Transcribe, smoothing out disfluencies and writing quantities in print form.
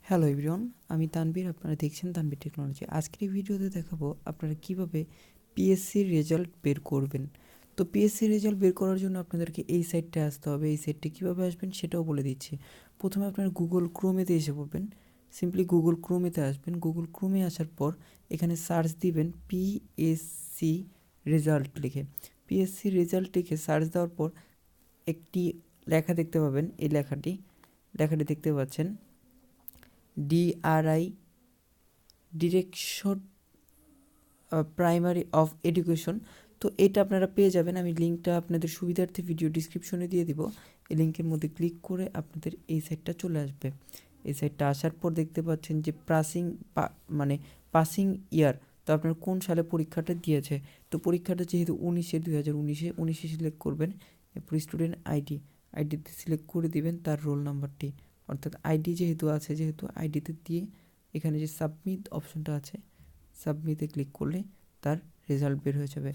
Hello everyone, আমি তানবীর। আপনারা দেখছেন তানবীর টেকনোলজি। আজকের এই ভিডিওতে দেখাবো আপনারা কিভাবে পিএসসির রেজাল্ট বের করবেন। তো পিএসসির রেজাল্ট বের করার জন্য আপনাদেরকে এই সাইটটা আসতে হবে। এই সাইটটা কীভাবে আসবেন সেটাও বলে দিচ্ছি। প্রথমে আপনারা গুগল ক্রোমেতে এসে পড়বেন। সিম্পলি গুগল ক্রোমেতে আসবেন। গুগল ক্রোমে আসার পর এখানে সার্চ দিবেন পিএসসি রেজাল্ট লিখে। পিএসসি রেজাল্ট লিখে সার্চ দেওয়ার পর একটি লেখা দেখতে পাবেন। এই লেখাটি দেখতে পাচ্ছেন, ডিআরআই, ডিরেকশন প্রাইমারি অফ এডুকেশন। তো এটা আপনারা পেয়ে যাবেন। আমি লিঙ্কটা আপনাদের সুবিধার্থে ভিডিও ডিসক্রিপশনে দিয়ে দিব। এই লিঙ্কের মধ্যে ক্লিক করে আপনাদের এই সাইটটা চলে আসবে। এই সাইটটা আসার পর দেখতে পাচ্ছেন যে পাসিং ইয়ার, তো আপনার কোন সালে পরীক্ষাটা দিয়েছে। তো পরীক্ষাটা যেহেতু 2019-এ সিলেক্ট করবেন। এরপর স্টুডেন্ট আইডিতে সিলেক্ট করে দিবেন তার রোল নাম্বারটি, অর্থাৎ আইডি যেহেতু আইডিতে দিয়ে এখানে যে সাবমিট অপশনটা আছে, সাবমিটে ক্লিক করলে তার রেজাল্ট বের হয়ে যাবে।